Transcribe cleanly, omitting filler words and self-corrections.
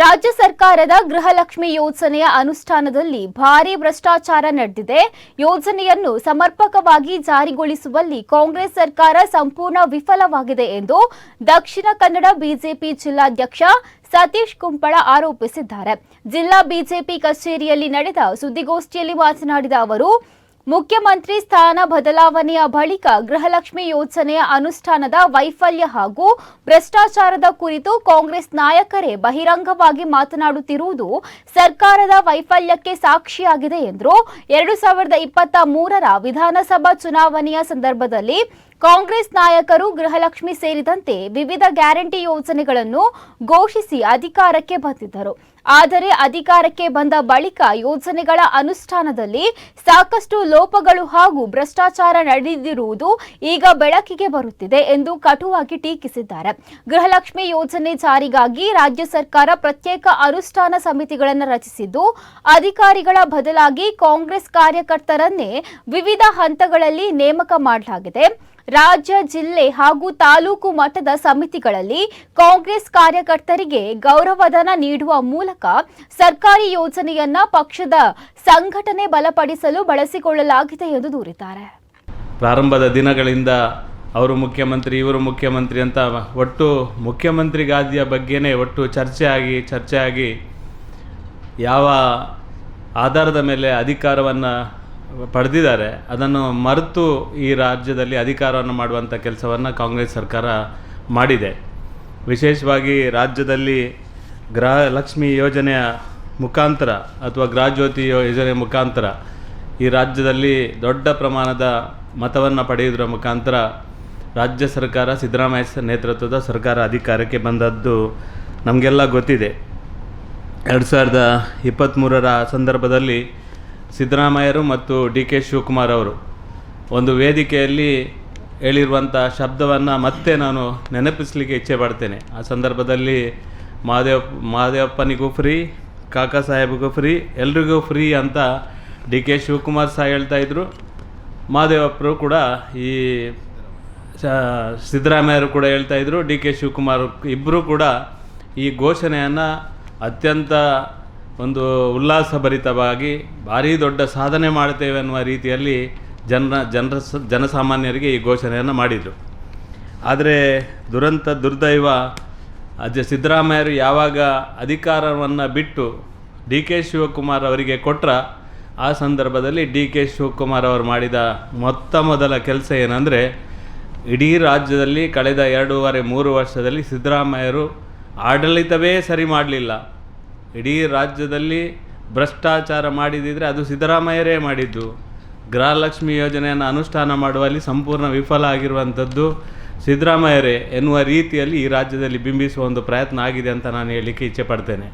ರಾಜ್ಯ ಸರ್ಕಾರದ ಗೃಹಲಕ್ಷ್ಮಿ ಯೋಜನೆಯ ಅನುಷ್ಠಾನದಲ್ಲಿ ಭಾರೀ ಭ್ರಷ್ಟಾಚಾರ ನಡೆದಿದೆ. ಯೋಜನೆಯನ್ನು ಸಮರ್ಪಕವಾಗಿ ಜಾರಿಗೊಳಿಸುವಲ್ಲಿ ಕಾಂಗ್ರೆಸ್ ಸರ್ಕಾರ ಸಂಪೂರ್ಣ ವಿಫಲವಾಗಿದೆ ಎಂದು ದಕ್ಷಿಣ ಕನ್ನಡ ಬಿಜೆಪಿ ಜಿಲ್ಲಾಧ್ಯಕ್ಷ ಸತೀಶ್ ಕುಂಪಳ ಆರೋಪಿಸಿದ್ದಾರೆ. ಜಿಲ್ಲಾ ಬಿಜೆಪಿ ಕಚೇರಿಯಲ್ಲಿ ನಡೆದ ಸುದ್ದಿಗೋಷ್ಠಿಯಲ್ಲಿ ಮಾತನಾಡಿದ ಅವರು, ಮುಖ್ಯಮಂತ್ರಿ ಸ್ಥಾನ ಬದಲಾವಣೆಯ ಬಳಿಕ ಗೃಹಲಕ್ಷ್ಮಿ ಯೋಜನೆಯ ಅನುಷ್ಠಾನದ ವೈಫಲ್ಯ ಹಾಗೂ ಭ್ರಷ್ಟಾಚಾರದ ಕುರಿತು ಕಾಂಗ್ರೆಸ್ ನಾಯಕರೇ ಬಹಿರಂಗವಾಗಿ ಮಾತನಾಡುತ್ತಿರುವುದು ಸರ್ಕಾರದ ವೈಫಲ್ಯಕ್ಕೆ ಸಾಕ್ಷಿಯಾಗಿದೆ ಎಂದರು. 2023ರ ವಿಧಾನಸಭಾ ಚುನಾವಣೆಯ ಸಂದರ್ಭದಲ್ಲಿ ಕಾಂಗ್ರೆಸ್ ನಾಯಕರು ಗೃಹಲಕ್ಷ್ಮಿ ಸೇರಿದಂತೆ ವಿವಿಧ ಗ್ಯಾರಂಟಿ ಯೋಜನೆಗಳನ್ನು ಘೋಷಿಸಿ ಅಧಿಕಾರಕ್ಕೆ ಬಂದಿದ್ದರು. ಆದರೆ ಅಧಿಕಾರಕ್ಕೆ ಬಂದ ಬಳಿಕ ಯೋಜನೆಗಳ ಅನುಷ್ಠಾನದಲ್ಲಿ ಸಾಕಷ್ಟು ಲೋಪಗಳು ಹಾಗೂ ಭ್ರಷ್ಟಾಚಾರ ನಡೆದಿರುವುದು ಈಗ ಬೆಳಕಿಗೆ ಬರುತ್ತಿದೆ ಎಂದು ಕಟುವಾಗಿ ಟೀಕಿಸಿದ್ದಾರೆ. ಗೃಹಲಕ್ಷ್ಮಿ ಯೋಜನೆ ಜಾರಿಗಾಗಿ ರಾಜ್ಯ ಸರ್ಕಾರ ಪ್ರತ್ಯೇಕ ಅನುಷ್ಠಾನ ಸಮಿತಿಗಳನ್ನು ರಚಿಸಿದ್ದು, ಅಧಿಕಾರಿಗಳ ಬದಲಾಗಿ ಕಾಂಗ್ರೆಸ್ ಕಾರ್ಯಕರ್ತರನ್ನೇ ವಿವಿಧ ಹಂತಗಳಲ್ಲಿ ನೇಮಕ ಮಾಡಲಾಗಿದೆ. ರಾಜ್ಯ, ಜಿಲ್ಲೆ ಹಾಗೂ ತಾಲೂಕು ಮಟ್ಟದ ಸಮಿತಿಗಳಲ್ಲಿ ಕಾಂಗ್ರೆಸ್ ಕಾರ್ಯಕರ್ತರಿಗೆ ಗೌರವಧನ ನೀಡುವ ಮೂಲಕ ಸರ್ಕಾರಿ ಯೋಜನೆಯನ್ನ ಪಕ್ಷದ ಸಂಘಟನೆ ಬಲಪಡಿಸಲು ಬಳಸಿಕೊಳ್ಳಲಾಗಿದೆ ಎಂದು ದೂರಿದ್ದಾರೆ. ಪ್ರಾರಂಭದ ದಿನಗಳಿಂದ ಅವರು ಮುಖ್ಯಮಂತ್ರಿ, ಇವರು ಮುಖ್ಯಮಂತ್ರಿ ಅಂತ ಒಟ್ಟು ಮುಖ್ಯಮಂತ್ರಿ ಗಾದಿಯ ಬಗ್ಗೆನೇ ಒಟ್ಟು ಚರ್ಚೆ ಆಗಿ ಯಾವ ಆಧಾರದ ಮೇಲೆ ಅಧಿಕಾರವನ್ನು ಪಡೆದಿದ್ದಾರೆ ಅದನ್ನು ಮರೆತು ಈ ರಾಜ್ಯದಲ್ಲಿ ಅಧಿಕಾರವನ್ನು ಮಾಡುವಂಥ ಕೆಲಸವನ್ನು ಕಾಂಗ್ರೆಸ್ ಸರ್ಕಾರ ಮಾಡಿದೆ. ವಿಶೇಷವಾಗಿ ರಾಜ್ಯದಲ್ಲಿ ಗೃಹಲಕ್ಷ್ಮಿ ಯೋಜನೆಯ ಮುಖಾಂತರ ಅಥವಾ ಗೃಹಜ್ಯೋತಿ ಯೋಜನೆ ಮುಖಾಂತರ ಈ ರಾಜ್ಯದಲ್ಲಿ ದೊಡ್ಡ ಪ್ರಮಾಣದ ಮತವನ್ನು ಪಡೆಯುವುದರ ಮುಖಾಂತರ ರಾಜ್ಯ ಸರ್ಕಾರ, ಸಿದ್ದರಾಮಯ್ಯ ನೇತೃತ್ವದ ಸರ್ಕಾರ ಅಧಿಕಾರಕ್ಕೆ ಬಂದದ್ದು ನಮಗೆಲ್ಲ ಗೊತ್ತಿದೆ. 2023ರ ಸಂದರ್ಭದಲ್ಲಿ ಸಿದ್ದರಾಮಯ್ಯರು ಮತ್ತು ಡಿ ಕೆ ಶಿವಕುಮಾರ್ ಅವರು ಒಂದು ವೇದಿಕೆಯಲ್ಲಿ ಹೇಳಿರುವಂಥ ಶಬ್ದವನ್ನು ಮತ್ತೆ ನಾನು ನೆನಪಿಸಲಿಕ್ಕೆ ಇಚ್ಛೆ ಪಡ್ತೇನೆ. ಆ ಸಂದರ್ಭದಲ್ಲಿ ಮಹದೇವಪ್ಪನಿಗೂ ಫ್ರೀ, ಕಾಕಾ ಸಾಹೇಬ್ಗೂ ಫ್ರೀ, ಎಲ್ರಿಗೂ ಫ್ರೀ ಅಂತ ಡಿ ಕೆ ಶಿವಕುಮಾರ್ ಸಹ ಹೇಳ್ತಾಯಿದ್ರು. ಮಹದೇವಪ್ಪರು ಕೂಡ ಈ ಸಿದ್ದರಾಮಯ್ಯರು ಕೂಡ ಹೇಳ್ತಾಯಿದ್ರು. ಡಿ ಕೆ ಶಿವಕುಮಾರ್ ಇಬ್ಬರೂ ಕೂಡ ಈ ಘೋಷಣೆಯನ್ನು ಅತ್ಯಂತ ಒಂದು ಉಲ್ಲಾಸಭರಿತವಾಗಿ ಭಾರೀ ದೊಡ್ಡ ಸಾಧನೆ ಮಾಡ್ತೇವೆ ಅನ್ನುವ ರೀತಿಯಲ್ಲಿ ಜನಸಾಮಾನ್ಯರಿಗೆ ಈ ಘೋಷಣೆಯನ್ನು ಮಾಡಿದರು. ಆದರೆ ದುರ್ದೈವ ಸಿದ್ದರಾಮಯ್ಯರು ಯಾವಾಗ ಅಧಿಕಾರವನ್ನು ಬಿಟ್ಟು ಡಿ ಕೆ ಶಿವಕುಮಾರ್ ಅವರಿಗೆ ಕೊಟ್ಟರ, ಆ ಸಂದರ್ಭದಲ್ಲಿ ಡಿ ಕೆ ಶಿವಕುಮಾರ್ ಅವರು ಮಾಡಿದ ಮೊದಲ ಕೆಲಸ ಏನಂದರೆ, ಇಡೀ ರಾಜ್ಯದಲ್ಲಿ ಕಳೆದ 2.5-3 ವರ್ಷದಲ್ಲಿ ಸಿದ್ದರಾಮಯ್ಯರು ಆಡಳಿತವೇ ಸರಿ ಮಾಡಲಿಲ್ಲ. ಇಡೀ ರಾಜ್ಯದಲ್ಲಿ ಭ್ರಷ್ಟಾಚಾರ ಮಾಡಿದಿದ್ರೆ ಅದು ಸಿದ್ದರಾಮಯ್ಯರೇ ಮಾಡಿದ್ದು. ಗೃಹಲಕ್ಷ್ಮಿ ಯೋಜನೆಯನ್ನು ಅನುಷ್ಠಾನ ಮಾಡುವಲ್ಲಿ ಸಂಪೂರ್ಣ ವಿಫಲ ಆಗಿರುವಂಥದ್ದು ಸಿದ್ದರಾಮಯ್ಯರೇ ಎನ್ನುವ ರೀತಿಯಲ್ಲಿ ಈ ರಾಜ್ಯದಲ್ಲಿ ಬಿಂಬಿಸುವ ಒಂದು ಪ್ರಯತ್ನ ಆಗಿದೆ ಅಂತ ನಾನು ಹೇಳಲಿಕ್ಕೆ ಇಚ್ಛೆ ಪಡ್ತೇನೆ.